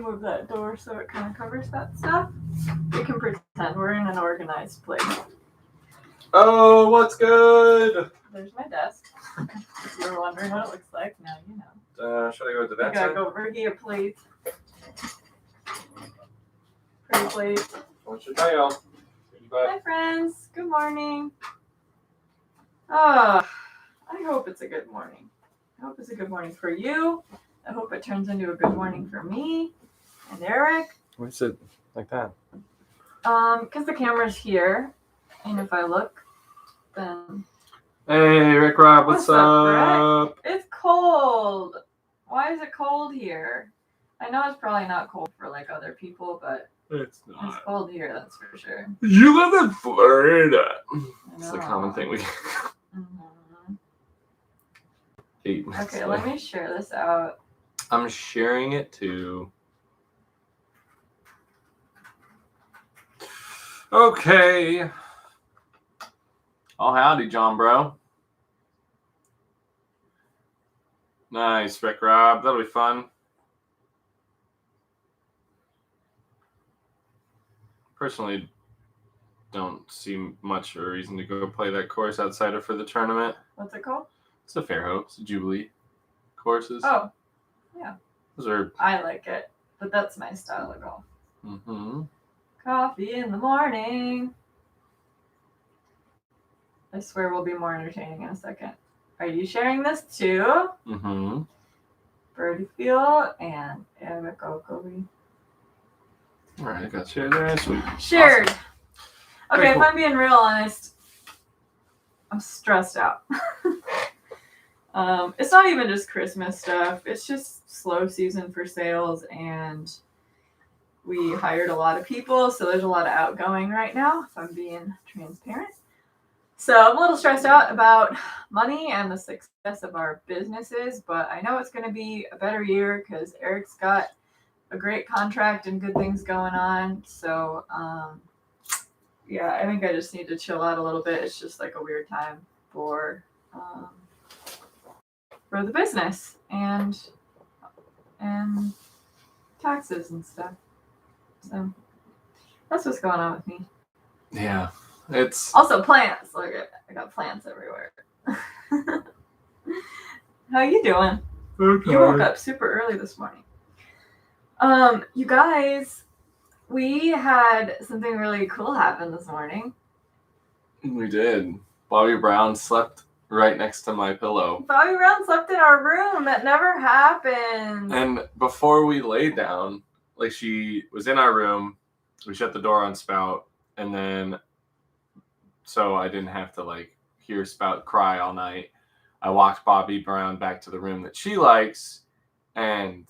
move that door so it kind of covers that stuff. We can pretend we're in an organized place. Oh, what's good? There's my desk. If you were wondering what it looks like, now you know. Should I go to that You gotta side? go over here, please. Pretty please. What's your tail? Hi, friends. Good morning. I hope it's a good morning. I hope it's a good morning for you. I hope it turns into a good morning for me and Eric. Why is it like that? Because the camera's here, and if I look, then... Hey, Rick Rob, what's up? It's cold. Why is it cold here? I know it's probably not cold for like other people, but it's not. It's cold here, that's for sure. You live in Florida. It's the common thing we get. Mm-hmm. Okay, let me share this out. I'm sharing it too. Okay. Oh, howdy, John, bro. Nice, Rick Rob. That'll be fun. Personally, don't see much of a reason to go play that course outside of for the tournament. What's it called? It's the Fairhope, Jubilee courses. Oh, yeah. Those are... I like it, but that's my style of golf. Mm-hmm. Coffee in the morning. I swear we'll be more entertaining in a second. Are you sharing this too? Mm-hmm. Birdie Field and Eric Oakley. All right, I got shared there. Sweet. Shared. Awesome. Okay, Cool. if I'm being real honest, I'm stressed out. It's not even just Christmas stuff. It's just slow season for sales, and we hired a lot of people, so there's a lot of outgoing right now, if I'm being transparent. So I'm a little stressed out about money and the success of our businesses, but I know it's going to be a better year because Eric's got a great contract and good things going on. So, yeah, I think I just need to chill out a little bit. It's just like a weird time for the business and taxes and stuff. So that's what's going on with me. Yeah, it's also plants. Look, I got plants everywhere. How you doing? okay. You woke up super early this morning. You guys, we had something really cool happen this morning. We did. Bobby Brown slept right next to my pillow. Bobby Brown slept in our room. That never happened. And before we laid down, like, she was in our room, we shut the door on Spout, and then so I didn't have to like hear Spout cry all night. I walked Bobby Brown back to the room that she likes, and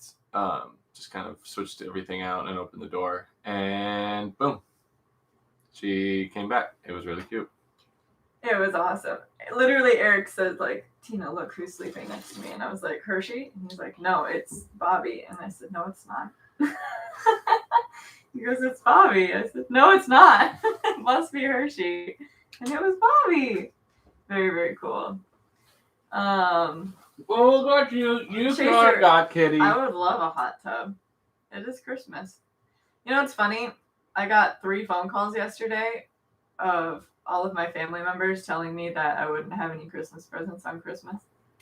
just kind of switched everything out and opened the door, and boom, she came back. It was really cute. It was awesome. Literally, Eric said, like, Tina, look who's sleeping next to me. And I was like, Hershey? And he's like, no, it's Bobby. And I said, no, it's not. He goes, it's Bobby. I said, no, it's not. It must be Hershey. And it was Bobby. Very, very cool. Well, what you got, kitty? I would love a hot tub. It is Christmas. You know what's funny? I got 3 phone calls yesterday of all of my family members telling me that I wouldn't have any Christmas presents on Christmas.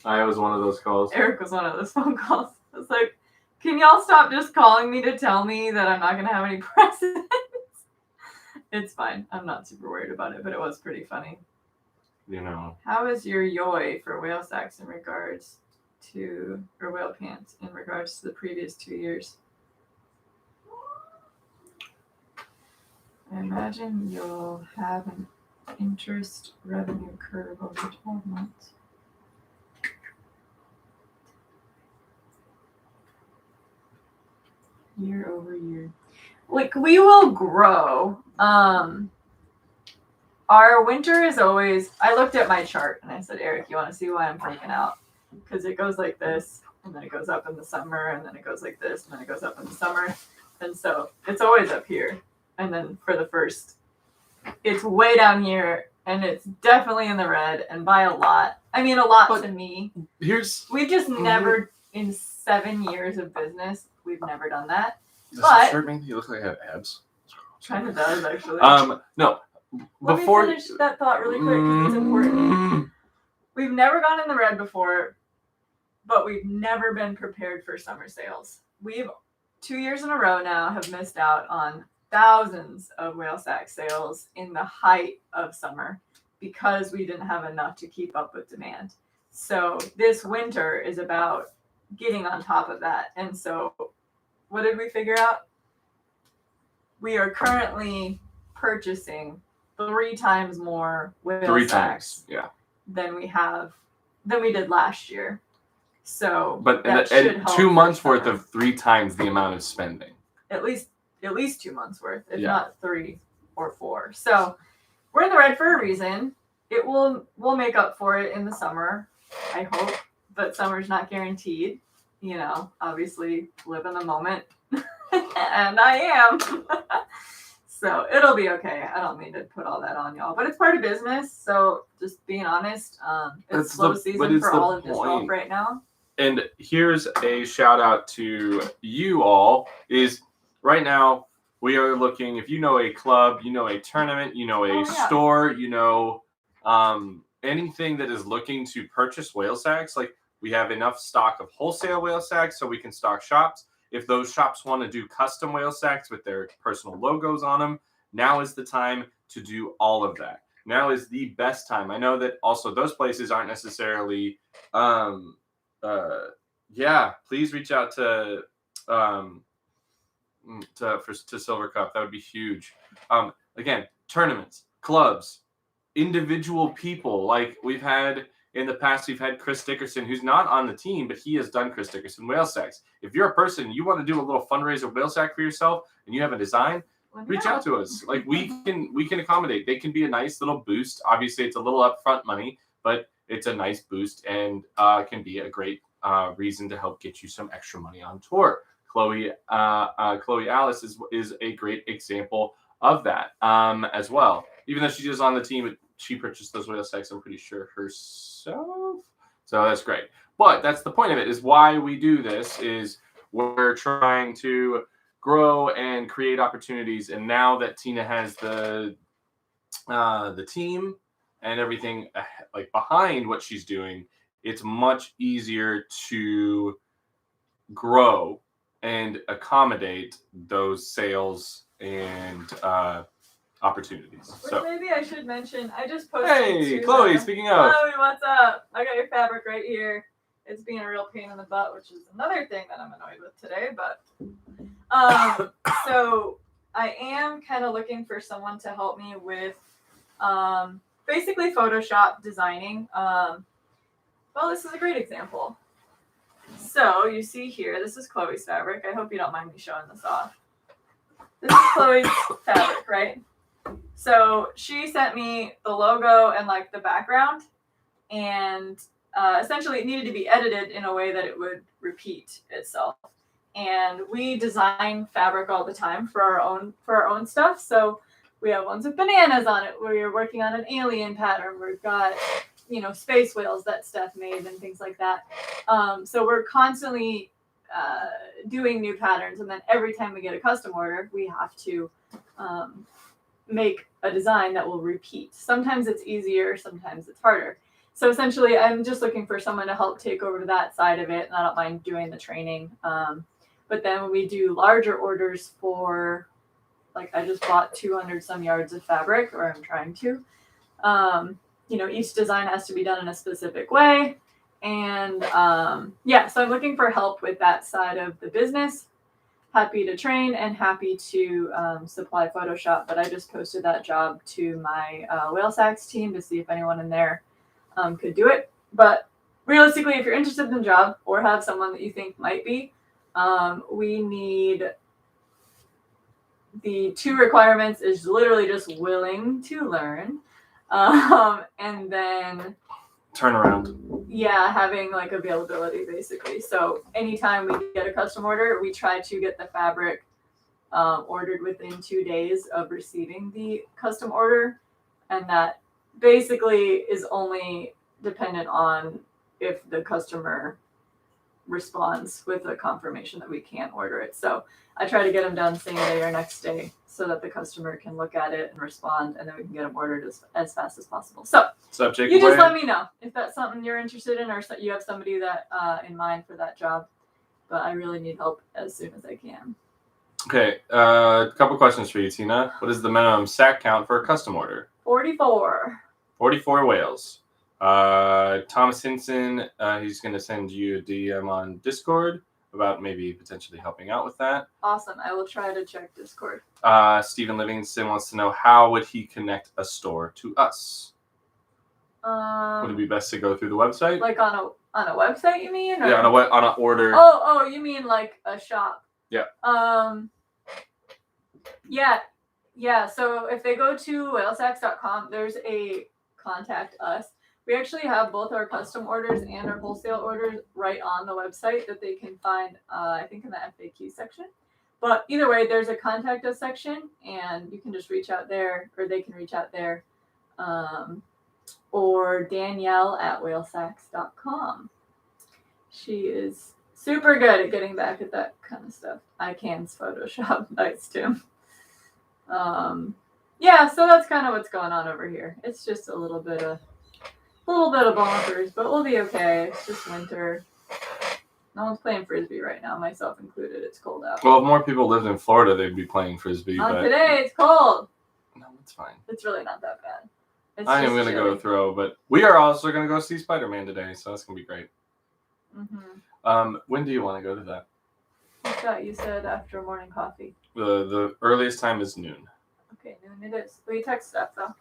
I was one of those calls. Eric was one of those phone calls. I was like, can y'all stop just calling me to tell me that I'm not going to have any presents? It's fine. I'm not super worried about it, but it was pretty funny. You know. How is your yoy for whale sacks in regards to, or whale pants in regards to the previous 2 years? I imagine you'll have an interest revenue curve over 12 months. Year over year. Like, we will grow. Our winter is always, I looked at my chart and I said, Eric, you want to see why I'm freaking out? Because it goes like this, and then it goes up in the summer, and then it goes like this, and then it goes up in the summer. And so it's always up here. And then for the first, it's way down here, and it's definitely in the red, and by a lot. I mean, a lot to me. We've just never, in 7 years of business, we've never done that. Does But this shirt make you look like I have abs? kind of does actually. No. Let me finish that thought really quick because it's important. We've never gone in the red before, but we've never been prepared for summer sales. We've 2 years in a row now have missed out on thousands of whale sack sales in the height of summer because we didn't have enough to keep up with demand. So this winter is about getting on top of that. And so what did we figure out? We are currently purchasing 3 times more whale sacks than we did last year. So but that and should help 2 months for worth of 3 times the amount of spending. At least 2 months worth, if not 3 or 4. So we're in the red for a reason. We'll make up for it in the summer, I hope, but summer's not guaranteed. You know, obviously live in the moment, and I am. So it'll be okay. I don't mean to put all that on y'all, but it's part of business. So just being honest, it's slow season for all of disc golf right now. And here's a shout out to you all. Is right now we are looking. If you know a club, you know a tournament, you know a store, you know anything that is looking to purchase whale sacks, like we have enough stock of wholesale whale sacks so we can stock shops. If those shops want to do custom whale sacks with their personal logos on them, now is the time to do all of that. Now is the best time. I know that also those places aren't necessarily, please reach out to Silver Cup. That would be huge. Again, tournaments, clubs, individual people. Like we've had in the past, we've had Chris Dickerson, who's not on the team, but he has done Chris Dickerson whale sacks. If you're a person, you want to do a little fundraiser whale sack for yourself, and you have a design, reach out to us. Like we can accommodate. They can be a nice little boost. Obviously, it's a little upfront money, but it's a nice boost and can be a great reason to help get you some extra money on tour. Chloe Alice is a great example of that as well. Even though she's just on the team, she purchased those whale sacks, I'm pretty sure, herself. So that's great. But that's the point of it, is why we do this, is we're trying to grow and create opportunities. And now that Tina has the team and everything like behind what she's doing, it's much easier to grow and accommodate those sales and opportunities. Which so maybe I should mention, I just posted. Hey, Chloe, speaking of. Chloe, what's up? I got your fabric right here. It's being a real pain in the butt, which is another thing that I'm annoyed with today. But so I am kind of looking for someone to help me with basically Photoshop designing. Well, this is a great example. So you see here, this is Chloe's fabric. I hope you don't mind me showing this off. This is Chloe's fabric, right? So she sent me the logo and like the background, and essentially it needed to be edited in a way that it would repeat itself. And we design fabric all the time for our own stuff. So we have ones with bananas on it where you're working on an alien pattern. We've got, space whales that Steph made and things like that. So we're constantly doing new patterns, and then every time we get a custom order, we have to make a design that will repeat. Sometimes it's easier, sometimes it's harder. So essentially, I'm just looking for someone to help take over that side of it, and I don't mind doing the training. But then when we do larger orders for, like I just bought 200 some yards of fabric, or I'm trying to, each design has to be done in a specific way. And so I'm looking for help with that side of the business. Happy to train and happy to supply Photoshop, but I just posted that job to my whale sacks team to see if anyone in there could do it. But realistically, if you're interested in the job or have someone that you think might be, we need, the 2 requirements is literally just willing to learn, and then turnaround. Yeah, having like availability basically. So anytime we get a custom order, we try to get the fabric ordered within 2 days of receiving the custom order, and that basically is only dependent on if the customer responds with a confirmation that we can't order it. So I try to get them done same day or next day so that the customer can look at it and respond, and then we can get them ordered as fast as possible. So What's up, Jacob? you just let me know if that's something you're interested in, or you have somebody that in mind for that job. But I really need help as soon as I can. Okay, a couple questions for you, Tina. What is the minimum sack count for a custom order? 44. 44 whales. Thomas Hinson, he's going to send you a DM on Discord about maybe potentially helping out with that. Awesome. I will try to check Discord. Stephen Livingston wants to know, how would he connect a store to us? Would it be best to go through the website? Like on a website, you mean? Or? Yeah, on an order. Oh, you mean like a shop? Yeah. Yeah. So if they go to whalesacs.com, there's a contact us. We actually have both our custom orders and our wholesale orders right on the website that they can find, I think in the FAQ section. But either way, there's a contact us section, and you can just reach out there, or they can reach out there. Or Danielle at whalesacs.com. She is super good at getting back at that kind of stuff. I can Photoshop nice too. Yeah, so that's kind of what's going on over here. It's just a little bit of bonkers, but we'll be okay. It's just winter. No one's playing frisbee right now, myself included. It's cold out. Well, if more people lived in Florida, they'd be playing frisbee. Not today. It's cold. No, it's fine. It's really not that bad. I am going to go throw, but we are also going to go see Spider-Man today, so that's going to be great. Mm-hmm. When do you want to go to that? I thought you said after morning coffee. The earliest time is noon. Okay, noon it is. We text stuff though.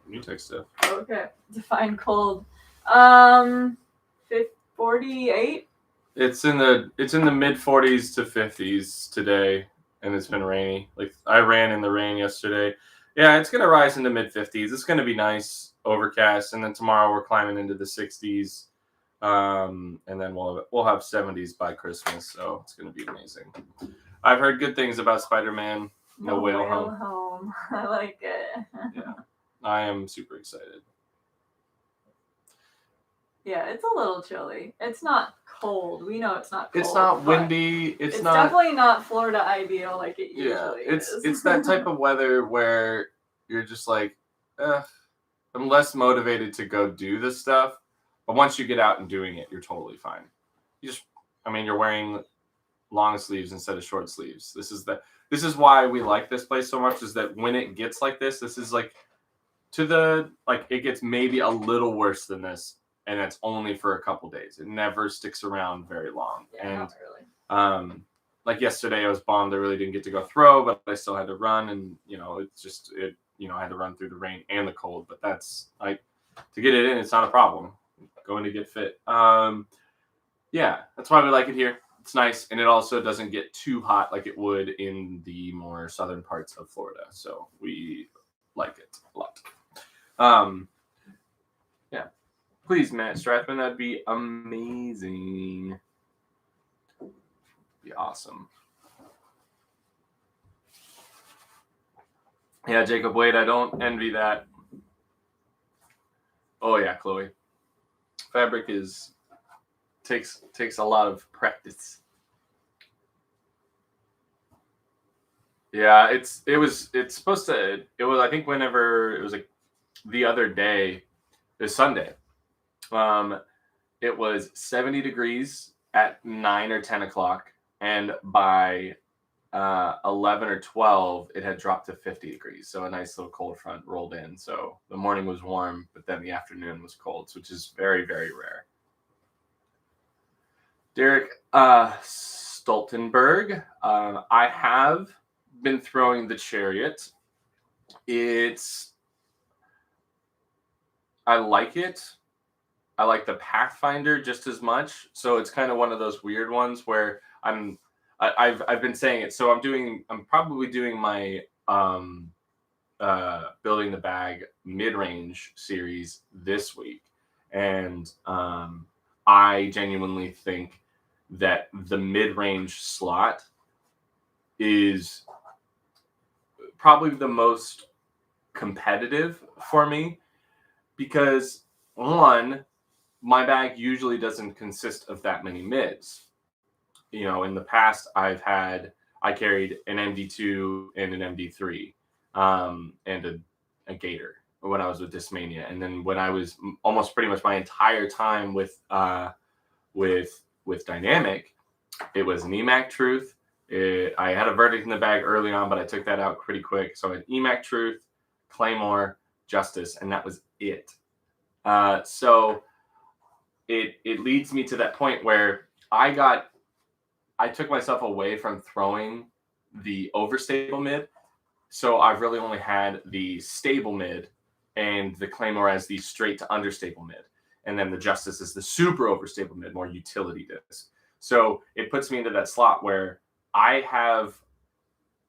You text stuff. Okay. Define cold. 48. It's in the mid 40s to 50s today, and it's been rainy. Like, I ran in the rain yesterday. Yeah, it's gonna rise into mid 50s. It's gonna be nice, overcast, and then tomorrow we're climbing into the 60s, and then we'll have 70s by Christmas. So it's gonna be amazing. I've heard good things about Spider-Man. No Whale Home. I like it. Yeah, I am super excited. Yeah, it's a little chilly. It's not cold. We know it's not cold. It's not windy. It's not definitely not Florida ideal like it usually is. It's that type of weather where you're just like, I'm less motivated to go do this stuff. But once you get out and doing it, you're totally fine. You're wearing long sleeves instead of short sleeves. This is why we like this place so much, is that when it gets like this is like it gets maybe a little worse than this. And it's only for a couple days. It never sticks around very long. Yeah, and not really. Like yesterday, I was bummed I really didn't get to go throw, but I still had to run, and I had to run through the rain and the cold. But that's to get it in, it's not a problem. Going to get fit. Yeah, that's why we like it here. It's nice, and it also doesn't get too hot like it would in the more southern parts of Florida. So we like it a lot. Yeah. Please, Matt Strathman, that'd be amazing. Be awesome. Yeah, Jacob Wade, I don't envy that. Oh yeah, Chloe. Fabric takes a lot of practice. Yeah, it's supposed to. It was, I think, whenever it was like the other day, it was Sunday. It was 70 degrees at 9 or 10 o'clock, and by 11 or 12, it had dropped to 50 degrees. So a nice little cold front rolled in. So the morning was warm, but then the afternoon was cold, which is very, very rare. Derek Stoltenberg, I have been throwing the Chariot. I like it. I like the Pathfinder just as much. So it's kind of one of those weird ones where I've been saying it. So I'm probably doing my building the bag mid-range series this week. And I genuinely think that the mid-range slot is probably the most competitive for me, because one, my bag usually doesn't consist of that many mids. In the past, I carried an MD2 and an MD3, and a Gator when I was with Discmania, and then when I was almost pretty much my entire time with Dynamic, it was an EMAC Truth. I had a Verdict in the bag early on, but I took that out pretty quick. So I had EMAC Truth, Claymore, Justice, and that was it. So it leads me to that point where I took myself away from throwing the overstable mid. So I've really only had the stable mid and the Claymore as the straight to understable mid. And then the Justice is the super overstable mid, more utility disc. So it puts me into that slot where I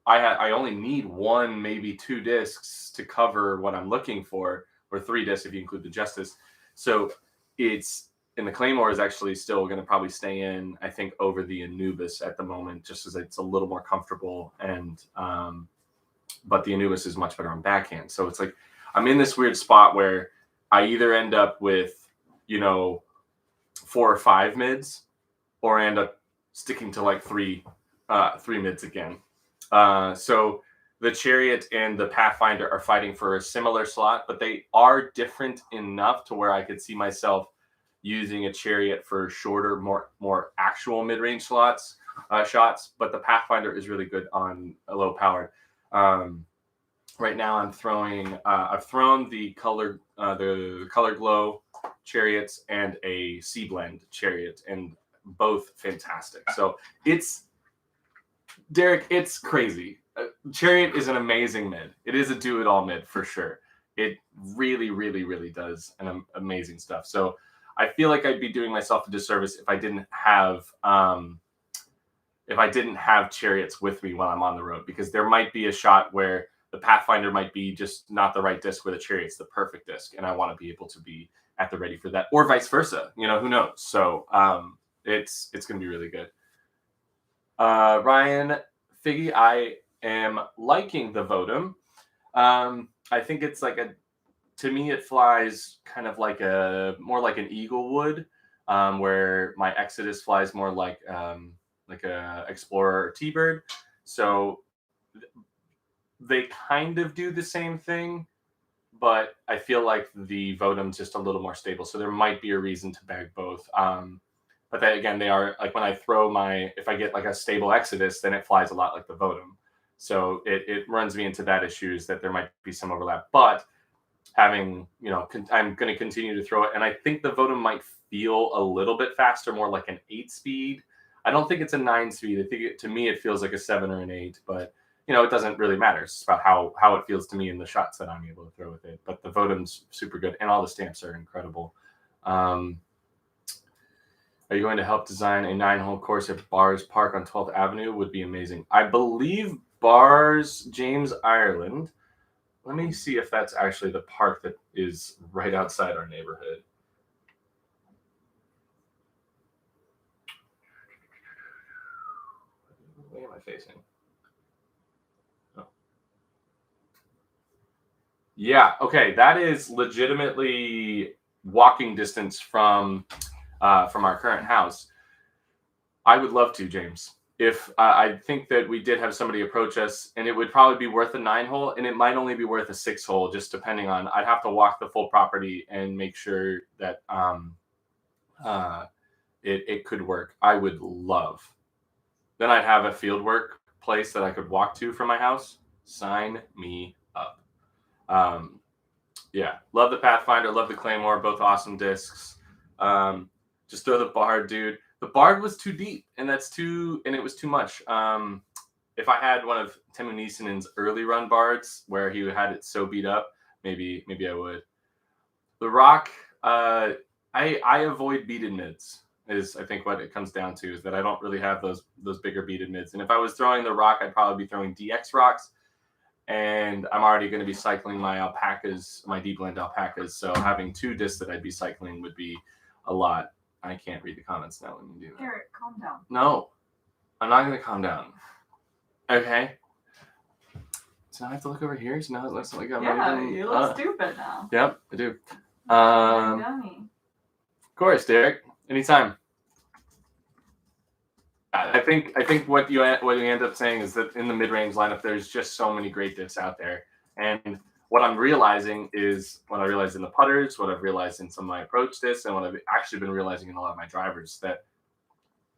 only need one, maybe two discs to cover what I'm looking for, or three discs if you include the Justice. So and the Claymore is actually still going to probably stay in, I think, over the Anubis at the moment, just as it's a little more comfortable. And but the Anubis is much better on backhand. So it's like I'm in this weird spot where I either end up with 4 or 5 mids, or I end up sticking to like three mids again. So the Chariot and the Pathfinder are fighting for a similar slot, but they are different enough to where I could see myself using a Chariot for shorter, more actual mid-range shots. But the Pathfinder is really good on a low powered. Right now, I've thrown the color glow Chariots and a Sea Blend Chariot, and both fantastic. So Derek, it's crazy. Chariot is an amazing mid. It is a do-it-all mid for sure. It really, really, really does amazing stuff. So I feel like I'd be doing myself a disservice if I didn't have Chariots with me while I'm on the road, because there might be a shot where the Pathfinder might be just not the right disc, where the Chariot's the perfect disc, and I want to be able to be at the ready for that, or vice versa. Who knows? So it's going to be really good. Ryan Figgy, I am liking the Votum. I think it's to me, it flies kind of more like an Eagle would, where my Exodus flies more like a Explorer or T-Bird. So they kind of do the same thing, but I feel like the Votum's just a little more stable. So there might be a reason to bag both. But then again, they are when I throw if I get a stable Exodus, then it flies a lot like the Votum. So it runs me into that issue, is that there might be some overlap. But I'm going to continue to throw it. And I think the Votum might feel a little bit faster, more like an 8-speed. I don't think it's a 9-speed. I think to me, it feels like a 7 or an 8, but it doesn't really matter. It's about how it feels to me in the shots that I'm able to throw with it. But the Votum's super good, and all the stamps are incredible. Are you going to help design a 9-hole course at Bars Park on 12th Avenue? Would be amazing. I believe Bars James Ireland. Let me see if that's actually the park that is right outside our neighborhood. Where am I facing? Oh. Yeah, okay. That is legitimately walking distance from our current house. I would love to, James. If I think that we did have somebody approach us, and it would probably be worth a 9-hole, and it might only be worth a 6-hole, just depending on. I'd have to walk the full property and make sure that it could work. I would love. Then I'd have a fieldwork place that I could walk to from my house. Sign me up. Yeah, love the Pathfinder, love the Claymore, both awesome discs. Just throw the Bard, dude. The Bard was too deep, and it was too much. If I had one of Temu Nissanen's early run Bards where he had it so beat up, maybe I would. The Rock, I avoid beaded mids, is I think what it comes down to, is that I don't really have those bigger beaded mids. And if I was throwing the Rock, I'd probably be throwing DX Rocks, and I'm already going to be cycling my alpacas, my D-blend alpacas. So having 2 discs that I'd be cycling would be a lot. I can't read the comments now when you do that. Eric, calm down. No, I'm not going to calm down. Okay. So now I have to look over here. So now it looks like I'm you look stupid now. Yep, I do. Dummy. course, Derek. Anytime. I think what you end up saying is that in the mid-range lineup, there's just so many great discs out there. And what I'm realizing is what I realized in the putters, what I've realized in some of my approach discs, and what I've actually been realizing in a lot of my drivers, that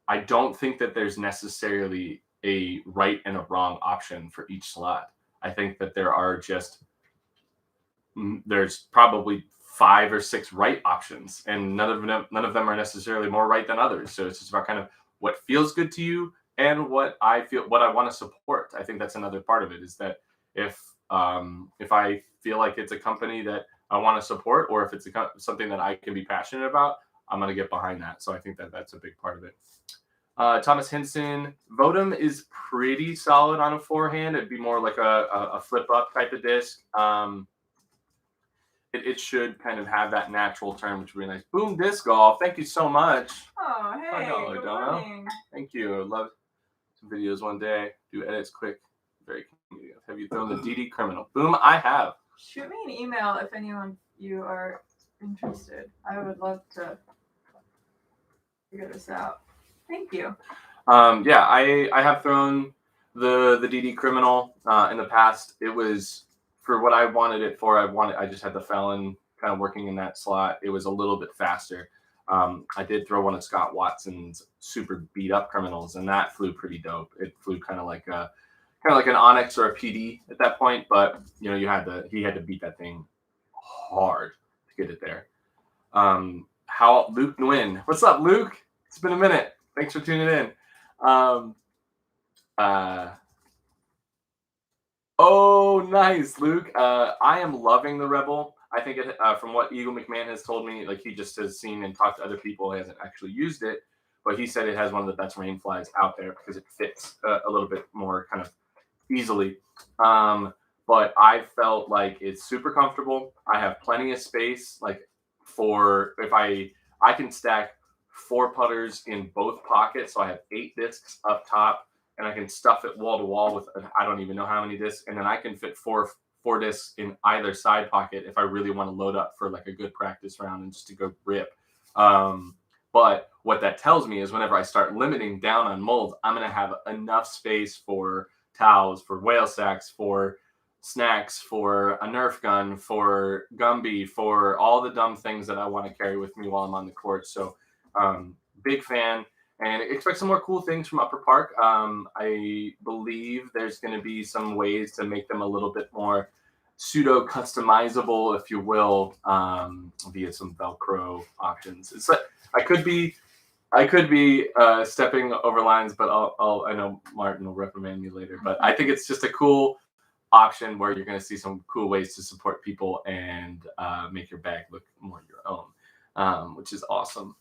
I don't think that there's necessarily a right and a wrong option for each slot. I think that there's probably 5 or 6 right options, and none of them are necessarily more right than others. So it's just about kind of what feels good to you and what I want to support. I think that's another part of it, is that if I feel like it's a company that I want to support, or if it's something that I can be passionate about, I'm going to get behind that. So I think that that's a big part of it. Thomas Hinson, Vodum is pretty solid on a forehand. It'd be more like a flip up type of disc. It should kind of have that natural turn, which would be nice. Boom Disc Golf, thank you so much. Oh, hey, good morning. Thank you. I'd love some videos one day. Do edits quick. Very convenient. Have you thrown the DD Criminal? Boom, I have. Shoot me an email if you are interested. I would love to figure this out. Thank you. Yeah, I have thrown the DD Criminal in the past. It was for what I wanted it for. I just had the Felon kind of working in that slot. It was a little bit faster. I did throw one of Scott Watson's super beat up Criminals, and that flew pretty dope. It flew kind of like an Onyx or a PD at that point, but he had to beat that thing hard to get it there. How Luke Nguyen? What's up, Luke? It's been a minute. Thanks for tuning in. Oh, nice, Luke. I am loving the Rebel. I think from what Eagle McMahon has told me, like he just has seen and talked to other people, he hasn't actually used it, but he said it has one of the best rain flies out there because it fits a little bit more kind of easily. But I felt like it's super comfortable. I have plenty of space, like for if I can stack 4 putters in both pockets, so I have 8 discs up top. And I can stuff it wall to wall with I don't even know how many discs, and then I can fit four discs in either side pocket if I really want to load up for like a good practice round and just to go rip. But what that tells me is whenever I start limiting down on molds, I'm going to have enough space for towels, for whale sacs, for snacks, for a Nerf gun, for Gumby, for all the dumb things that I want to carry with me while I'm on the court. So big fan. And expect some more cool things from Upper Park. I believe there's going to be some ways to make them a little bit more pseudo customizable, if you will, via some Velcro options. It's like I could be stepping over lines, but I know Martin will reprimand me later. But I think it's just a cool option where you're going to see some cool ways to support people and make your bag look more your own, which is awesome.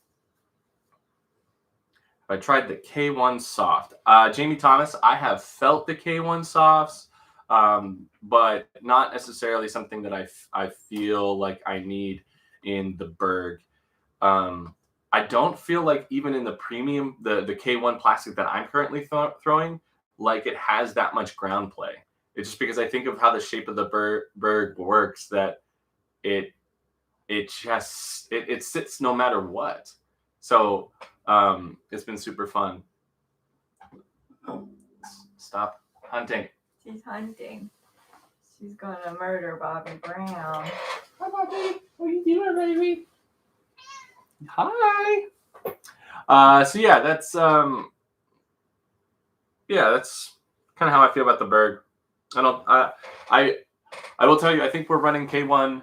I tried the K1 Soft. Jamie Thomas, I have felt the K1 Softs, but not necessarily something that I feel like I need in the Berg. I don't feel like even in the premium, the K1 plastic that I'm currently throwing, like it has that much ground play. It's just because I think of how the shape of the Berg works that it sits no matter what. So it's been super fun. Stop hunting. She's hunting. She's going to murder Bobby Brown. Hi, Bobby. What are you doing, baby? Hi. So yeah, that's kind of how I feel about the Berg. I will tell you, I think we're running K1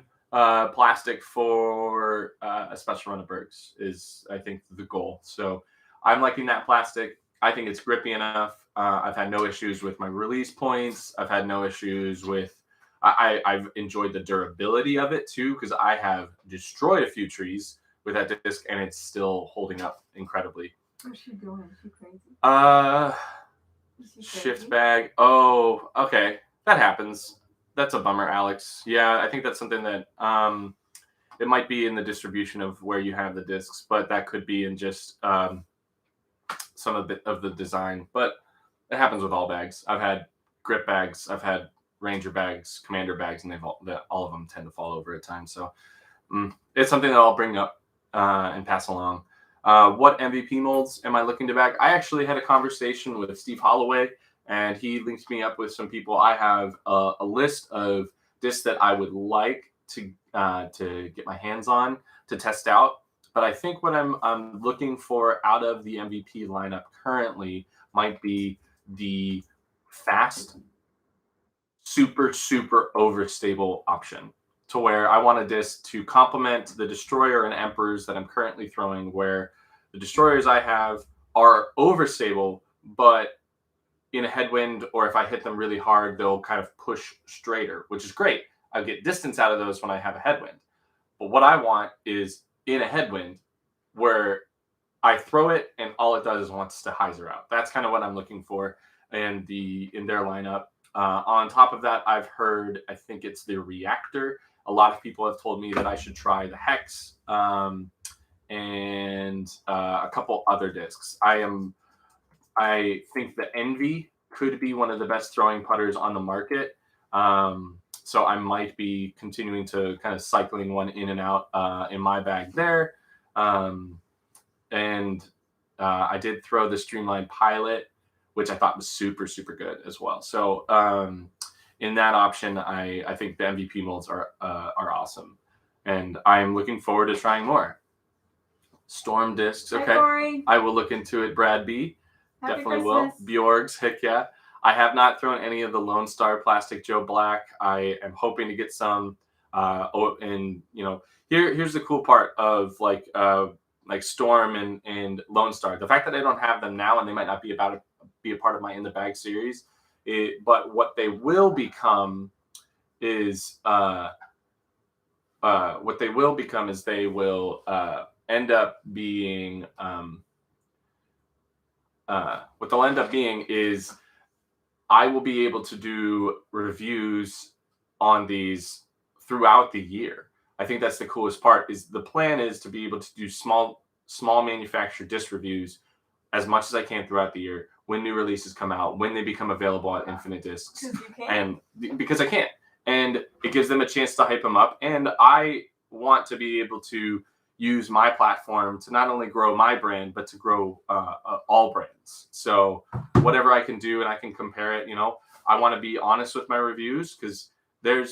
plastic for a special run of Bergs is, I think, the goal. So I'm liking that plastic. I think it's grippy enough. I've had no issues with my release points. I've had no issues with. I've enjoyed the durability of it too, because I have destroyed a few trees with that disc, and it's still holding up incredibly. What's she doing? Is she crazy? Shift bag. Oh, okay, that happens. That's a bummer, Alex. Yeah, I think that's something that it might be in the distribution of where you have the discs, but that could be in just some of the design. But it happens with all bags. I've had grip bags, I've had Ranger bags, Commander bags, and all of them tend to fall over at times. So it's something that I'll bring up and pass along. What MVP molds am I looking to bag? I actually had a conversation with Steve Holloway, and he linked me up with some people. I have a list of discs that I would like to get my hands on to test out. But I think what I'm looking for out of the MVP lineup currently might be the fast, super overstable option, to where I want a disc to complement the Destroyer and Emperors that I'm currently throwing, where the Destroyers I have are overstable, but in a headwind, or if I hit them really hard, they'll kind of push straighter, which is great. I get distance out of those when I have a headwind. But what I want is in a headwind where I throw it and all it does is wants to hyzer out. That's kind of what I'm looking for in their lineup. On top of that, I've heard, I think it's the Reactor. A lot of people have told me that I should try the Hex and a couple other discs. I think the Envy could be one of the best throwing putters on the market. So I might be continuing to kind of cycling one in and out in my bag there. And I did throw the Streamline Pilot, which I thought was super good as well. So in that option, I think the MVP molds are awesome, and I'm looking forward to trying more. Storm discs, okay. Hi, Corey. I will look into it. Brad B. Happy Definitely Christmas. will. Bjorgs, heck yeah. I have not thrown any of the Lone Star Plastic Joe Black. I am hoping to get some. And here's the cool part of like Storm and Lone Star. The fact that I don't have them now, and they might not be a part of my In the Bag series. But what they will become is they will end up being what they'll end up being is I will be able to do reviews on these throughout the year. I think that's the coolest part. Is the plan is to be able to do small manufacturer disc reviews as much as I can throughout the year, when new releases come out, when they become available at Infinite Discs, and because I can, and it gives them a chance to hype them up. And I want to be able to use my platform to not only grow my brand, but to grow all brands. So whatever I can do, and I can compare it. I want to be honest with my reviews, because there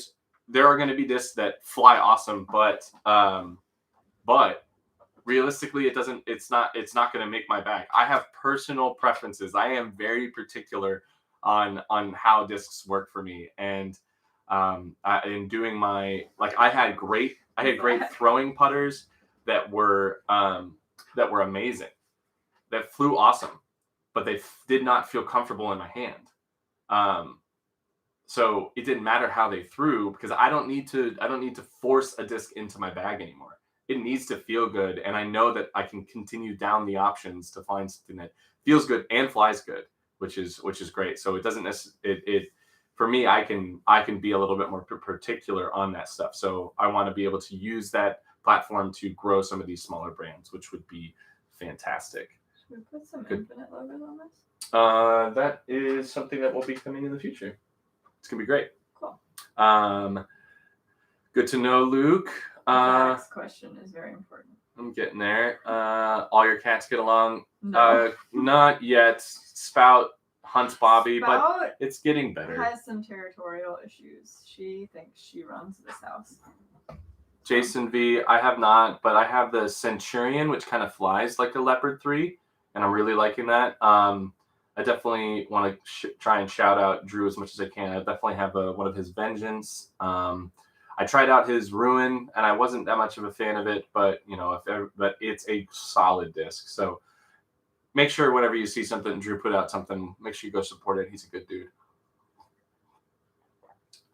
are going to be discs that fly awesome, but realistically, it's not going to make my bag. I have personal preferences. I am very particular on how discs work for me. And in doing I had great throwing putters that were amazing, that flew awesome, but they did not feel comfortable in my hand. So it didn't matter how they threw, because I don't need to force a disc into my bag anymore. It needs to feel good, and I know that I can continue down the options to find something that feels good and flies good, which is great. So it doesn't necessarily for me. I can be a little bit more particular on that stuff. So I want to be able to use that platform to grow some of these smaller brands, which would be fantastic. Should we put some Infinite logos on this? That is something that will be coming in the future. It's gonna be great. Cool. Good to know, Luke. Zach's question is very important. I'm getting there. All your cats get along? No. Not yet. Spout hunts Bobby, Spout but it's getting better. Has some territorial issues. She thinks she runs this house. Jason V, I have not, but I have the Centurion, which kind of flies like a Leopard 3, and I'm really liking that. I definitely want to try and shout out Drew as much as I can. I definitely have one of his Vengeance. I tried out his Ruin, and I wasn't that much of a fan of it, but but it's a solid disc. So make sure whenever you see something, Drew put out something, make sure you go support it. He's a good dude.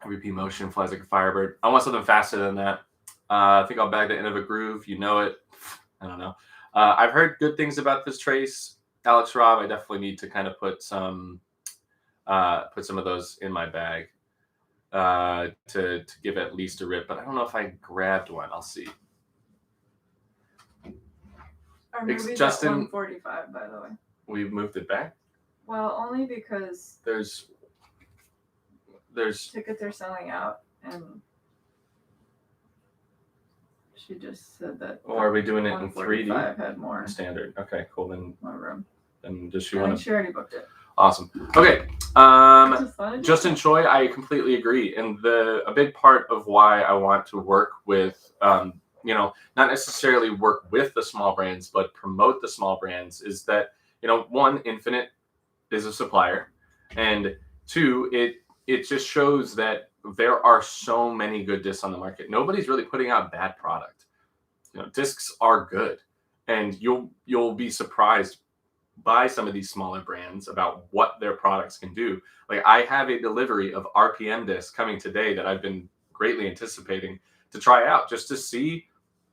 MVP Motion flies like a Firebird. I want something faster than that. I think I'll bag the End of a Groove. You know it. I don't know. I've heard good things about this trace. Alex Robb, I definitely need to kind of put some of those in my bag to give at least a rip. But I don't know if I grabbed one. I'll see. Our movie's Justin, at 145, by the way. We've moved it back? Well, only because there's tickets are selling out, and She just said that. Or are we doing it in 3D? 145 had more Standard. Okay, cool. Then more room. And does she I want think she already booked it. Awesome. Okay. Justin Choi, I completely agree. And a big part of why I want to work with, you know, not necessarily work with the small brands, but promote the small brands is that, you know, one, Infinite is a supplier, and two, it just shows that there are so many good discs on the market. Nobody's really putting out bad product. You know, discs are good, and you'll be surprised by some of these smaller brands about what their products can do. Like I have a delivery of RPM discs coming today that I've been greatly anticipating to try out just to see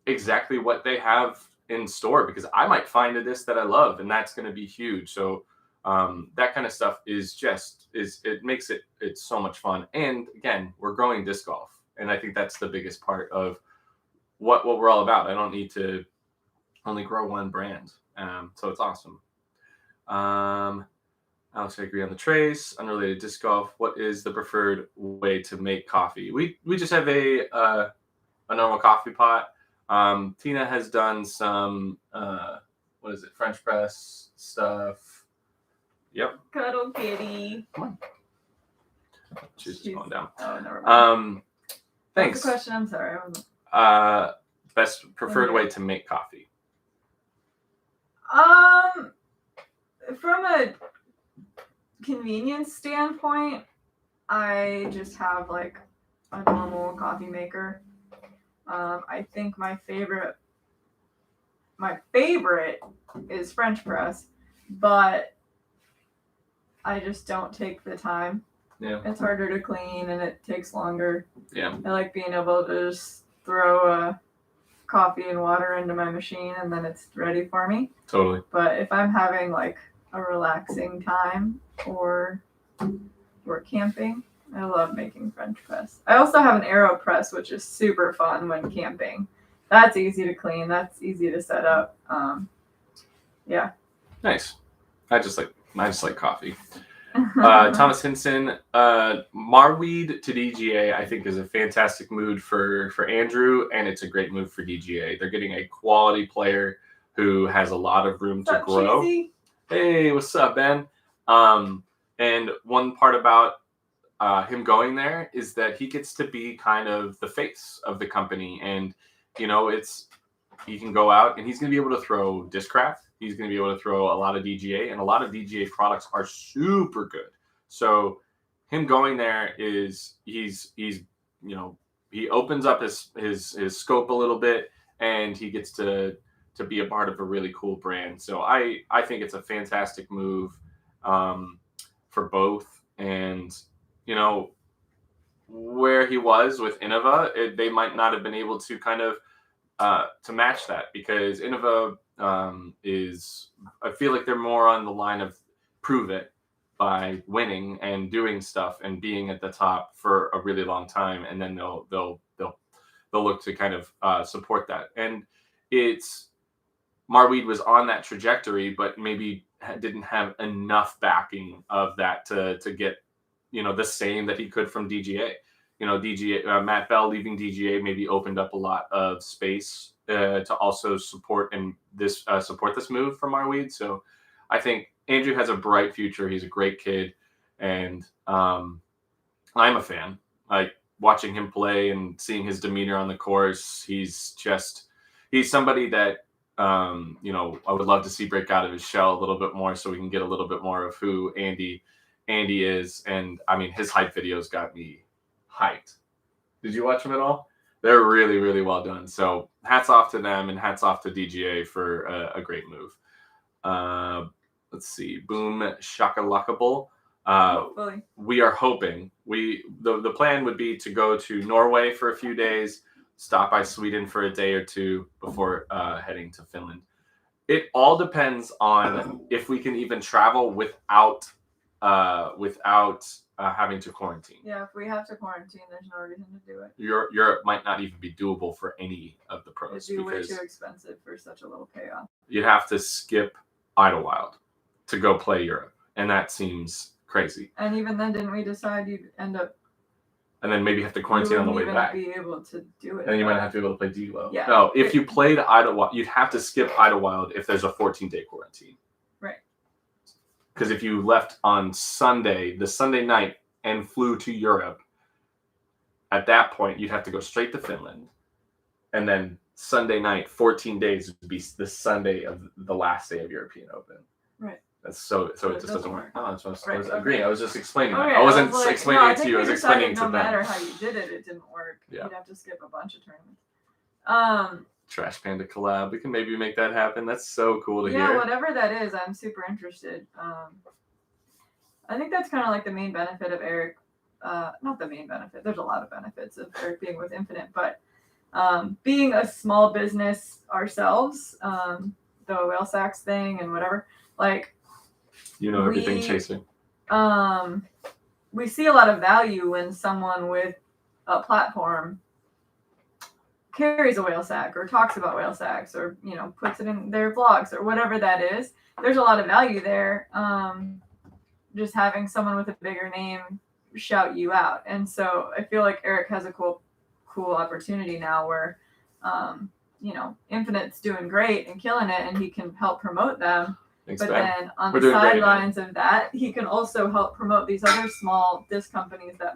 exactly what they have in store, because I might find a disc that I love and that's going to be huge. So that kind of stuff it makes it's so much fun. And again, we're growing disc golf, and I think that's the biggest part of what we're all about. I don't need to only grow one brand. So it's awesome. Alex, I agree on the trace. Unrelated disc golf. What is the preferred way to make coffee? We just have a normal coffee pot. Tina has done some what is it? French press stuff. Yep. Cuddle kitty. Come on. She's just going down. Oh, never mind. Thanks. What's the question? I'm sorry. Best preferred way to make coffee. From a convenience standpoint, I just have like a normal coffee maker. I think my favorite is French press, but I just don't take the time. Yeah. It's harder to clean and it takes longer. Yeah. I like being able to just throw coffee and water into my machine and then it's ready for me. Totally. But if I'm having like a relaxing time or we're camping, I love making French press. I also have an AeroPress, which is super fun when camping. That's easy to clean. That's easy to set up. Yeah. Nice. I just like coffee. Thomas Hinson, Marweed to DGA, I think is a fantastic move for Andrew, and it's a great move for DGA. They're getting a quality player who has a lot of room to grow. Cheesy? Hey, what's up, Ben? And one part about him going there is that he gets to be kind of the face of the company, and you know, he can go out and he's going to be able to throw Discraft. He's going to be able to throw a lot of DGA, and a lot of DGA products are super good. So him going there he's you know, he opens up his scope a little bit, and he gets to be a part of a really cool brand. So I think it's a fantastic move for both. And you know, where he was with Innova, they might not have been able to kind of to match that, because Innova is, I feel like they're more on the line of prove it by winning and doing stuff and being at the top for a really long time, and then they'll look to kind of support that. And it's Marweed was on that trajectory, but maybe didn't have enough backing of that to get, you know, the same that he could from DGA. You know, DGA, Matt Bell leaving DGA maybe opened up a lot of space to also support this move from Marweed. So I think Andrew has a bright future. He's a great kid, and I'm a fan. Like watching him play and seeing his demeanor on the course. He's somebody that you know, I would love to see break out of his shell a little bit more, so we can get a little bit more of who Andy is. And I mean, his hype videos got me hyped. Did you watch them at all? They're really, really well done. So hats off to them, and hats off to DGA for a great move. Let's see. Boom shakalakable. We are hoping the plan would be to go to Norway for a few days, stop by Sweden for a day or two before heading to Finland. It all depends on if we can even travel without having to quarantine. Yeah, if we have to quarantine, there's no reason to do it. Europe might not even be doable for any of the pros. It'd be way too expensive for such a little payoff. You'd have to skip Idlewild to go play Europe, and that seems crazy. And even then, didn't we decide you'd end up and then maybe have to quarantine on the way back. You wouldn't even be able to do it. And you might not have to be able to play D'Lo. Yeah. No, if you played Idlewild, you'd have to skip Idlewild if there's a 14-day quarantine. Right. Because if you left on the Sunday night, and flew to Europe, at that point, you'd have to go straight to Finland. And then Sunday night, 14 days would be the Sunday of the last day of European Open. Right. That's so it just doesn't work. No, that's what I was agreeing. Okay. I was just explaining Okay, that. I wasn't like, explaining it to you. I was explaining it to no them. No matter how you did it, it didn't work. Yeah. You'd have to skip a bunch of tournaments. Trash Panda collab. We can maybe make that happen. That's so cool to hear. Yeah, whatever that is, I'm super interested. I think that's kind of like the main benefit of Eric. Not the main benefit. There's a lot of benefits of Eric being with Infinite, but being a small business ourselves, the whale sacs thing and whatever, like everything chasing. We see a lot of value when someone with a platform carries a whale sac or talks about whale sacs or puts it in their vlogs or whatever that is. There's a lot of value there. Just having someone with a bigger name shout you out, and so I feel like Eric has a cool opportunity now where Infinite's doing great and killing it, and he can help promote them. Thanks, but Ben. then on the sidelines of that, he can also help promote these other small disc companies that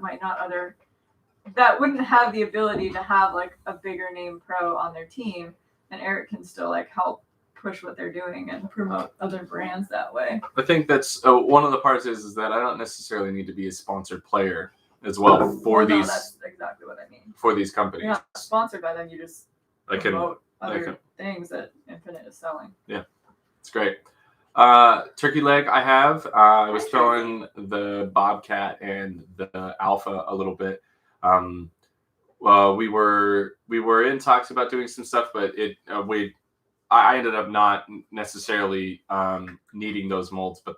wouldn't have the ability to have like a bigger name pro on their team, and Eric can still like help push what they're doing and promote other brands that way. I think that's one of the parts is that I don't necessarily need to be a sponsored player as well for these. That's exactly what I mean. For these companies, you're not sponsored by them. You just promote other things that Infinite is selling. Yeah, it's great. Turkey leg. I was throwing the Bobcat and the Alpha a little bit. Well, we were in talks about doing some stuff, but I ended up not necessarily needing those molds, but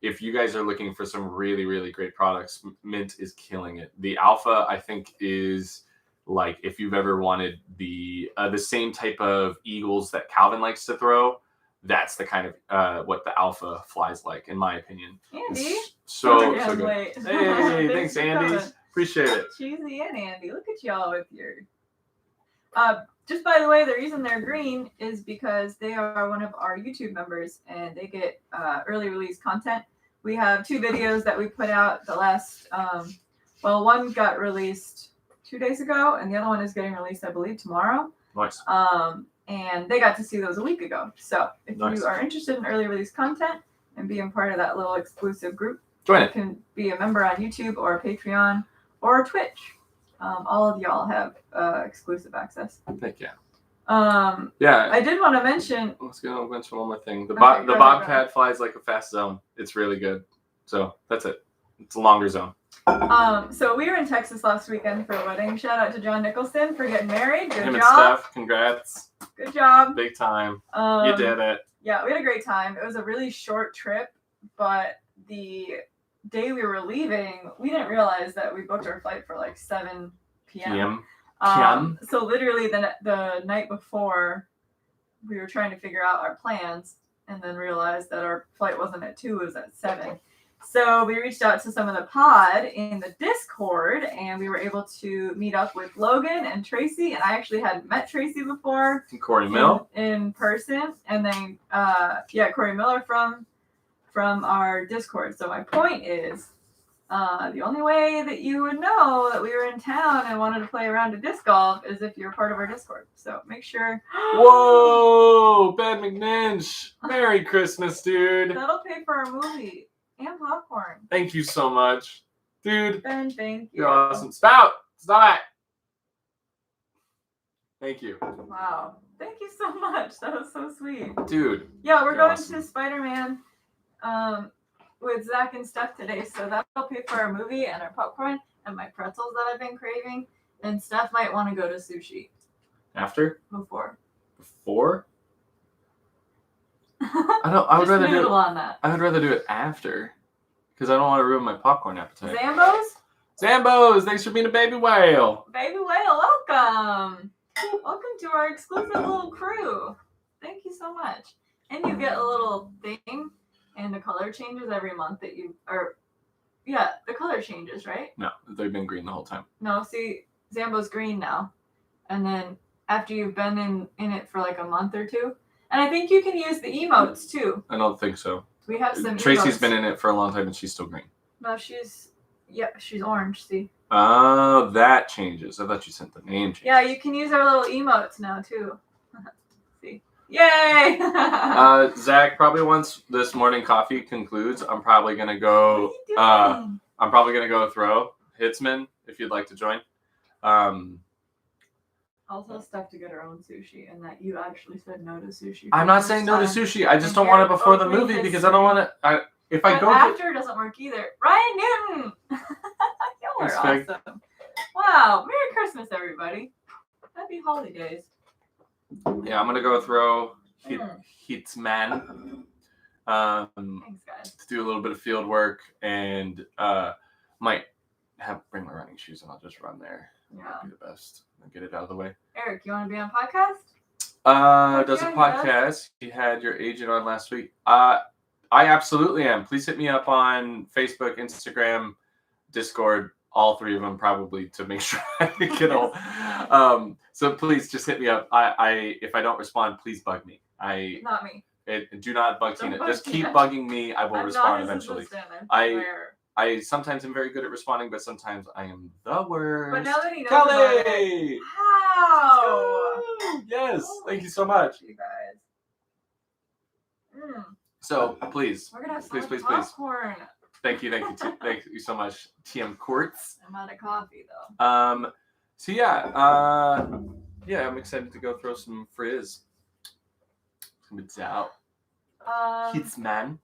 if you guys are looking for some really, really great products, Mint is killing it. The Alpha, I think, is like if you've ever wanted the same type of eagles that Calvin likes to throw, that's the kind of what the Alpha flies like, in my opinion. Andy, so good. Hey, thanks, Andy. Appreciate it. Cheesy and Andy, look at y'all with your. Just by the way, the reason they're green is because they are one of our YouTube members and they get early release content. We have 2 videos that we put out. The last, one got released 2 days ago and the other one is getting released, I believe, tomorrow. Nice. And they got to see those a week ago. So if you are interested in early release content and being part of that little exclusive group, join it. You can be a member on YouTube or Patreon or Twitch. All of y'all have exclusive access. Thank you. Yeah. I did want to mention. Let's go mention one more thing. The Bobcat flies like a fast zone. It's really good. So that's it. It's a longer zone. So we were in Texas last weekend for a wedding. Shout out to John Nicholson for getting married. Good Him job. And Steph, congrats. Good job. Big time. You did it. Yeah, we had a great time. It was a really short trip, but the day we were leaving, we didn't realize that we booked our flight for like 7 p.m. So literally the night before, we were trying to figure out our plans and then realized that our flight wasn't at 2, it was at 7. So we reached out to some of the pod in the Discord and we were able to meet up with Logan and Tracy. And I actually hadn't met Tracy before. Corey Mill. In person. And then, Corey Miller from our Discord. So my point is, the only way that you would know that we were in town and wanted to play around a disc golf is if you're part of our Discord. So make sure. Whoa, Ben McNinch. Merry Christmas, dude. That'll pay for our movie and popcorn. Thank you so much. Dude. Ben, thank you. You're awesome. Spout. Stop it. Thank you. Wow. Thank you so much. That was so sweet. Dude. Yeah, we're going to Spider-Man with Zach and Steph today. So that'll pay for our movie and our popcorn and my pretzels that I've been craving. And Steph might want to go to sushi. After? Before? I would rather do it on that. I would rather do it after. Because I don't want to ruin my popcorn appetite. Zambos, thanks for being a baby whale. Baby whale, welcome. Welcome to our exclusive little crew. Thank you so much. And you get a little thing, and the color changes every month that you, or Yeah, the color changes, right? No, they've been green the whole time. No, see, Zambo's green now. And then after you've been in it for like a month or two. And I think you can use the emotes too. I don't think so. We have some Tracy's emotes. been in it for a long time and she's still green. No, she's orange, see. Oh, that changes. I thought you sent the name changes. Yeah, you can use our little emotes now too. See. Yay! Zach, probably once this morning coffee concludes, I'm probably gonna go What are you doing? throw Hitzman if you'd like to join. Also stuff to get our own sushi, and that you actually said no to sushi. I'm not saying no to sushi. I just don't want it before the movie because I don't want to. If I but go after doesn't work either. Ryan Newton, y'all are awesome. Wow, Merry Christmas, everybody. Happy holidays. Yeah, I'm gonna go throw Hitzman. Thanks, guys. To do a little bit of field work and might bring my running shoes and I'll just run there. Yeah, that'd be the best. I'll get it out of the way. Eric, you want to be on podcast? Does a podcast. You had your agent on last week. I absolutely am. Please hit me up on Facebook, Instagram, Discord, all three of them probably to make sure I get all. So please just hit me up. If I don't respond, please bug me. Not me. Do not bug Tina. Just keep Tina. bugging me. I will respond eventually. I sometimes am very good at responding, but sometimes I am the worst. But now that he knows Kelly! about it, how? Yes, thank you so much. You guys. So please, We're gonna have please, some please. popcorn. Thank you so much, TM Quartz. I'm out of coffee though. So yeah, I'm excited to go throw some frizz. It's out. Hitzman.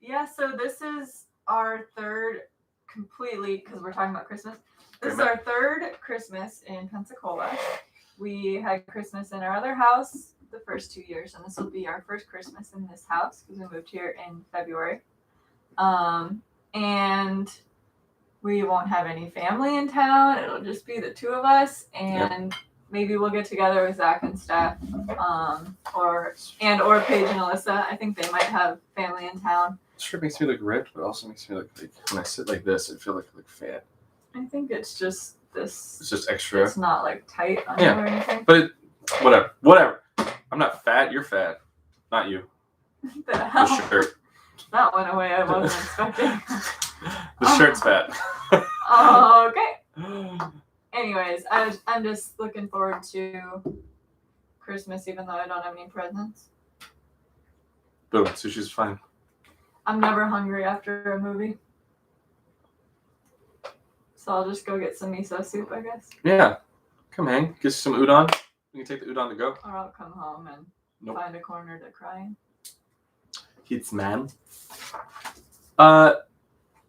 Yeah, so this is our third completely, because we're talking about Christmas. This is our third Christmas in Pensacola. We had Christmas in our other house the first 2 years, and this will be our first Christmas in this house because we moved here in February. And we won't have any family in town. It'll just be the two of us, and maybe we'll get together with Zach and Steph, or Paige and Alyssa. I think they might have family in town. This shirt makes me look ripped, but also makes me look like when I sit like this, I feel like fat. I think it's just this. It's just extra. It's not like tight on you or anything. But whatever. I'm not fat. You're fat, not you. The hell? The shirt. That went away. I wasn't expecting. The shirt's fat. Okay. Anyways, I'm just looking forward to Christmas, even though I don't have any presents. Boom. Sushi's fine. I'm never hungry after a movie. So I'll just go get some miso soup, I guess. Yeah. Come hang. Get some udon. You can take the udon to go. Or I'll come home and find a corner to cry in. Hitzman.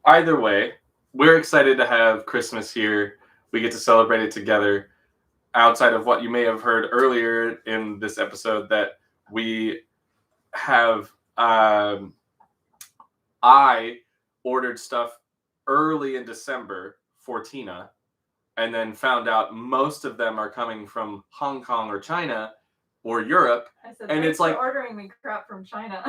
Either way, we're excited to have Christmas here. We get to celebrate it together. Outside of what you may have heard earlier in this episode, that we have, I ordered stuff early in December for Tina, and then found out most of them are coming from Hong Kong or China or Europe. I said, and it's like ordering me crap from China.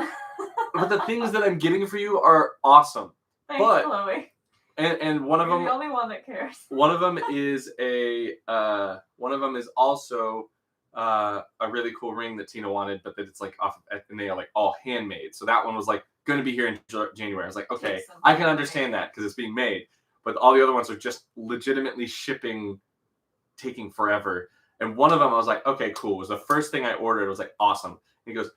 But the things that I'm getting for you are awesome. Thanks, Chloe. And one of them, the only one that cares. One of them is also a really cool ring that Tina wanted, but that it's like off, and they are like all handmade. So that one was like going to be here in January. I was like, okay, I can understand that because it's being made, but all the other ones are just legitimately shipping, taking forever. And one of them, I was like, okay, cool. It was the first thing I ordered. It was like, awesome. And he goes,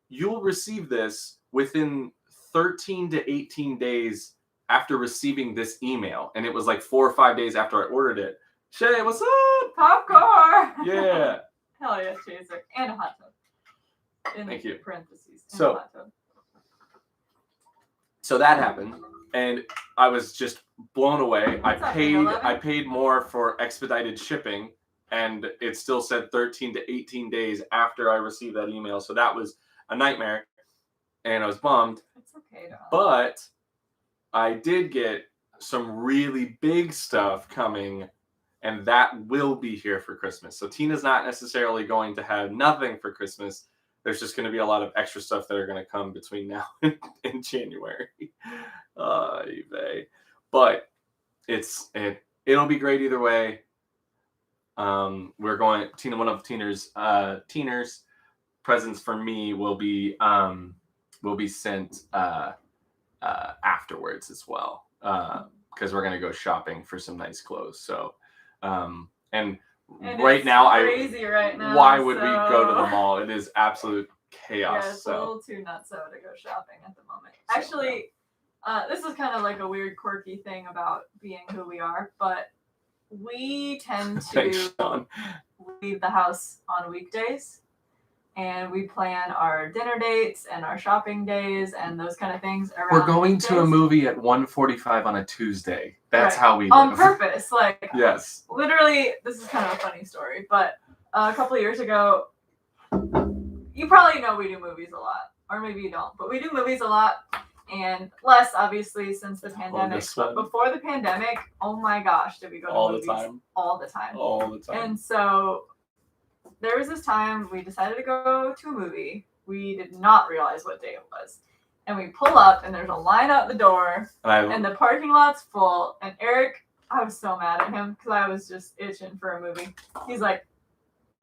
you'll receive this within 13 to 18 days after receiving this email. And it was like 4 or 5 days after I ordered it. Shay, what's up? Popcorn! Yeah. Hell yeah, chaser. And a hot tub. Thank you. Parentheses. So, a hot tub. So that happened. And I was just blown away. I paid more for expedited shipping. And it still said 13 to 18 days after I received that email. So that was a nightmare. And I was bummed. It's okay, dog. But I did get some really big stuff coming, and that will be here for Christmas. So Tina's not necessarily going to have nothing for Christmas. there's just going to be a lot of extra stuff that are going to come between now and January. eBay. But it'll be great either way. We're going. One of Tina's presents for me will be sent afterwards as well, because we're gonna go shopping for some nice clothes. So, and right now, crazy right now. Why would we go to the mall? It is absolute chaos. Yeah, it's a little too nutso to go shopping at the moment. So, Actually, this is kind of like a weird, quirky thing about being who we are, but we tend to leave the house on weekdays, and we plan our dinner dates and our shopping days and those kind of things around. We're going weekdays. to a movie at 1:45 on a Tuesday. That's right. how we live. On purpose. Like, yes. Literally, this is kind of a funny story, but a couple of years ago, you probably know we do movies a lot, or maybe you don't, but we do movies a lot. And less, obviously, since the pandemic. But before the pandemic, oh my gosh, did we go to movies all the time. All the time. And so there was this time we decided to go to a movie. We did not realize what day it was. And we pull up, and there's a line out the door, and the parking lot's full. And Eric, I was so mad at him because I was just itching for a movie. He's like,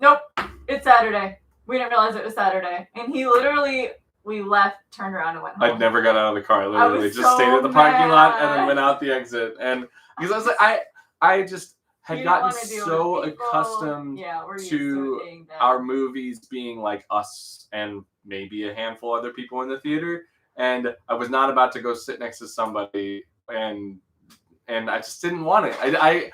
nope, it's Saturday. We didn't realize it was Saturday. And he literally... We left, turned around, and went home. I never got out of the car. I literally just stayed at the parking lot and then went out the exit. And because I was like, I just had gotten so accustomed to our movies being like us and maybe a handful of other people in the theater, and I was not about to go sit next to somebody, and I just didn't want it.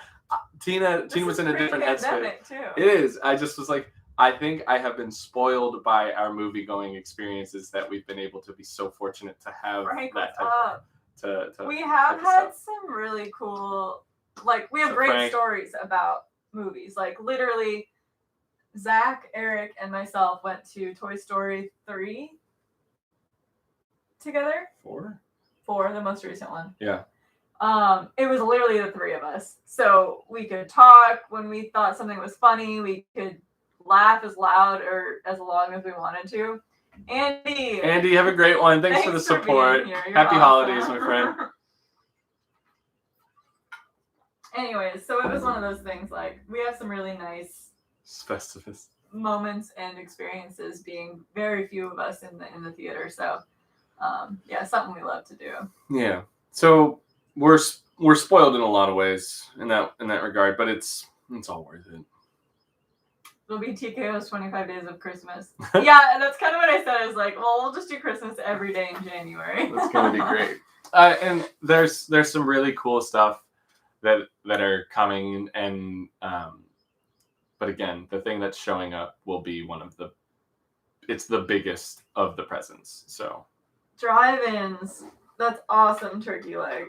Tina was in a different headspace. It is. I just was like, I think I have been spoiled by our movie-going experiences that we've been able to be so fortunate to have that type of. We have had some really cool, like, we have great stories about movies. Like, literally, Zach, Eric, and myself went to Toy Story 3 together. 4, the most recent one. Yeah. It was literally the three of us. So we could talk when we thought something was funny. We could laugh as loud or as long as we wanted to. Andy, have a great one. Thanks for the support. Happy awesome. Holidays, my friend. Anyways, so it was one of those things, like, we have some really nice Festivus moments and experiences being very few of us in the theater. So yeah, something we love to do. Yeah. So we're spoiled in a lot of ways in that regard, but it's all worth it. It'll be TKO's 25 Days of Christmas. Yeah, and that's kind of what I said. I was like, well, we'll just do Christmas every day in January. That's going to be great. And there's some really cool stuff that are coming. And but again, the thing that's showing up will be it's the biggest of the presents. So drive-ins. That's awesome, turkey leg.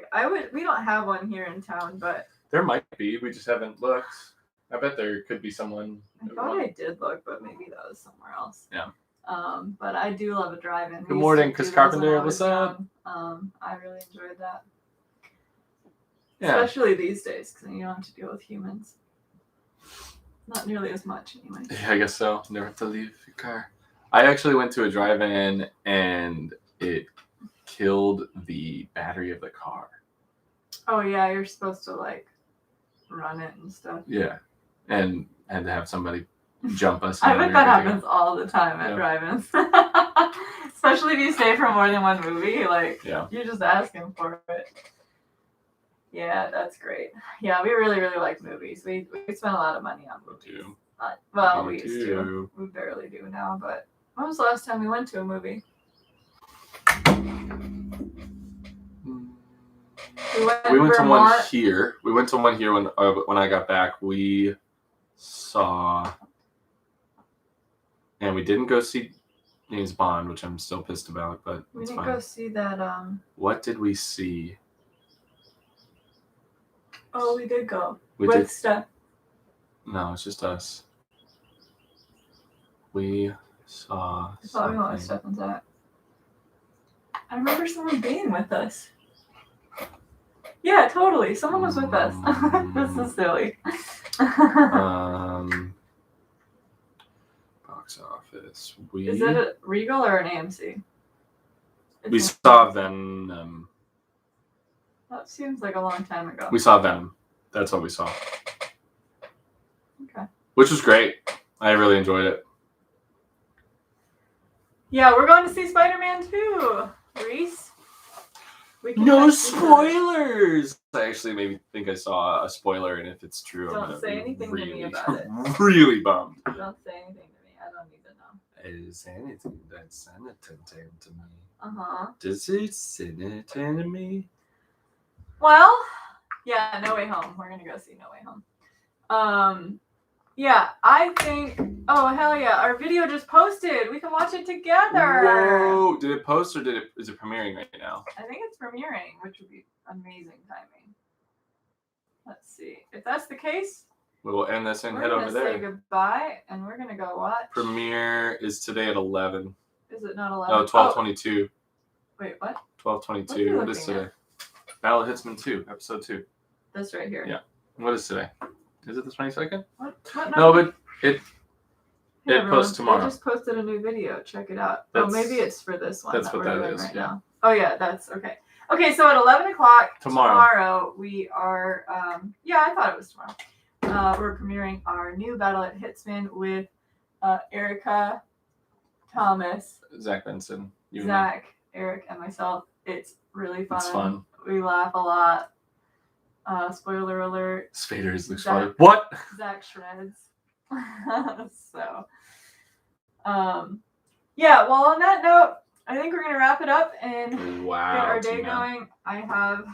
We don't have one here in town, but there might be. We just haven't looked. I bet there could be someone. I thought I did look, but maybe that was somewhere else. Yeah. But I do love a drive-in. Good morning, Chris Carpenter. What's up? I really enjoyed that. Yeah. Especially these days, because you don't have to deal with humans. Not nearly as much, anyway. Yeah, I guess so. Never have to leave your car. I actually went to a drive-in, and it killed the battery of the car. Oh, yeah. You're supposed to, like, run it and stuff. Yeah. And had to have somebody jump us. I bet that happens all the time at drive-ins. Especially if you stay for more than one movie. Like, you're just asking for it. Yeah, that's great. Yeah, we really, really like movies. We spend a lot of money on movies. We used to. We barely do now, but when was the last time we went to a movie? We went to one here. We went to one here when I got back. We saw, and we didn't go see James Bond, which I'm still pissed about, but we didn't go see that. What did we see? Oh, we did go with Steph. No, it's just us. We saw. I thought we went with Steph and Zach. I remember someone being with us. Yeah, totally. Someone was with us. This is silly. Box office. this Is it a Regal or an AMC? We saw Venom. That seems like a long time ago. We saw Venom. That's what we saw. Okay. Which was great. I really enjoyed it. Yeah, we're going to see Spider-Man 2, Reese. No spoilers! I actually maybe think I saw a spoiler, and if it's true, Don't say anything to me about it. Really bummed. Don't say anything to me. I don't need to know. Is anything that's anything to me? Uh-huh. Does it say anything to me? Well, yeah, No Way Home. We're going to go see No Way Home. Yeah, I think... Oh, hell yeah. Our video just posted. We can watch it together. Whoa. Did it post or is it premiering right now? I think it's premiering, which would be amazing timing. Let's see. If that's the case... We will end this and we're head over there. We're going to say goodbye, and we're going to go watch... Premiere is today at 11. Is it not 11? No, 12:22. Wait, what? 12:22. What is today? Battle of Hitsman 2, episode 2. This right here. Yeah. What is today? Is it the 22nd? What? No, but it posts tomorrow. I just posted a new video. Check it out. Maybe it's for this one. That's what we're that doing is. right Yeah. now. Oh yeah, that's okay. Okay, so at 11 o'clock tomorrow we are. Yeah, I thought it was tomorrow. We're premiering our new Battle at Hitsman with Erica, Thomas, Zach Benson, Eric, and myself. It's really fun. It's fun. We laugh a lot. Spoiler alert. Spader is Luke Spoiler. What? Zach shreds. So, yeah, well, on that note, I think we're going to wrap it up and get our day going. I have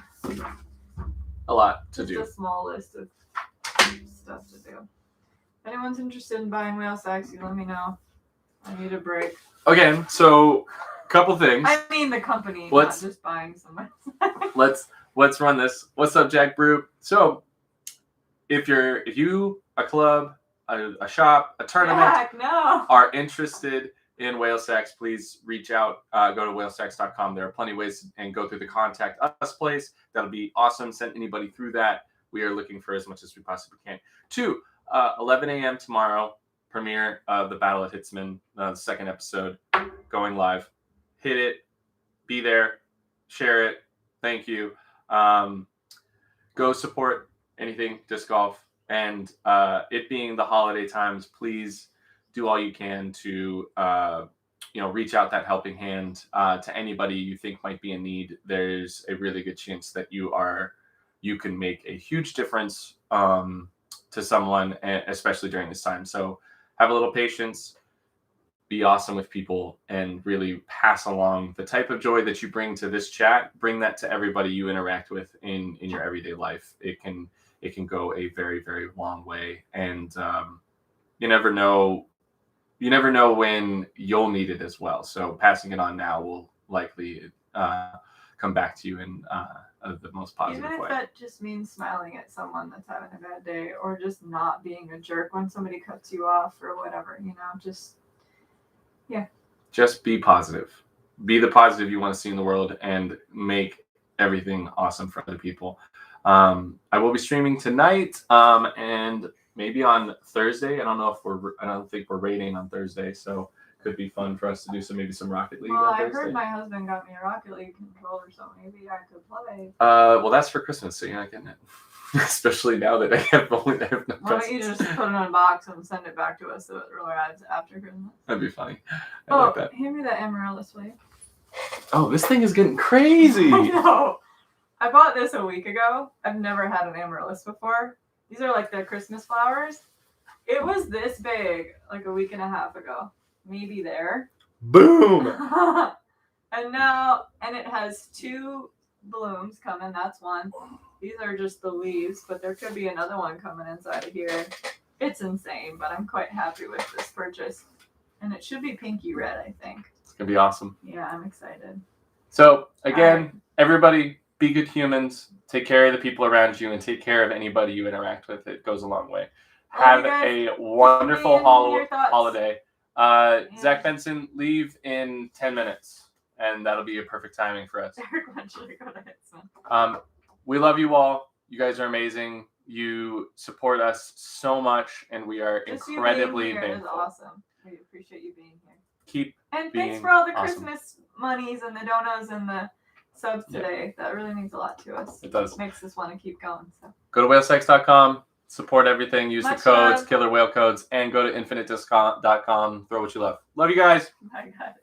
a lot to do. Just a small list of stuff to do. If anyone's interested in buying whale sacs, you let me know. I need a break. Okay, so couple things. I mean the company, not just buying someone. Let's run this. What's up, Jack Brew? So, if you, a club, a shop, a tournament, are interested in whale sacs, please reach out. Go to whalesacs.com. There are plenty of ways and go through the contact us place. That'll be awesome. Send anybody through that. We are looking for as much as we possibly can. 2, 11 a.m. tomorrow, premiere of the Battle at Hitsman, the second episode, going live. Hit it. Be there. Share it. Thank you. Go support anything disc golf, and it being the holiday times, please do all you can to reach out that helping hand to anybody you think might be in need. There's a really good chance that you can make a huge difference to someone, especially during this time. So have a little patience. Be awesome with people and really pass along the type of joy that you bring to this chat. Bring that to everybody you interact with in your everyday life. It can go a very, very long way. And you never know when you'll need it as well. So passing it on now will likely come back to you in the most positive way. Even if that just means smiling at someone that's having a bad day, or just not being a jerk when somebody cuts you off or whatever, just be positive. Be the positive you want to see in the world and make everything awesome for other people. I will be streaming tonight and maybe on Thursday. I don't think we're raiding on Thursday, so could be fun for us to do some Rocket League on Thursday. I heard my husband got me a Rocket League controller, so maybe I could play. Well, that's for Christmas, so you're not getting it. Especially now that I have no presents. Why don't you just put it in a box and send it back to us so it arrives after Christmas? That'd be funny. I like that. Hand me that amaryllis, please. Oh, this thing is getting crazy. I know. I bought this a week ago. I've never had an amaryllis before. These are like the Christmas flowers. It was this big like a week and a half ago. Maybe there. Boom! and it has 2 blooms coming. That's one. These are just the leaves, but there could be another one coming inside of here. It's insane, but I'm quite happy with this purchase. And it should be pinky red, I think. It's going to be awesome. Yeah, I'm excited. So, again, everybody, be good humans. Take care of the people around you and take care of anybody you interact with. It goes a long way. Have a wonderful holiday. Zach Benson, leave in 10 minutes, and that'll be a perfect timing for us. We love you all. You guys are amazing. You support us so much, and we are incredibly thankful. Is awesome. We appreciate you being here. Keep And being thanks for all the awesome. Christmas monies and the donos and the subs today. That really means a lot to us. It does. Makes us want to keep going. So Go to whalesex.com. Support everything. Use Much the codes, love. killer whale codes, and go to infinitediscount.com. Throw what you love. Love you guys. Bye, guys.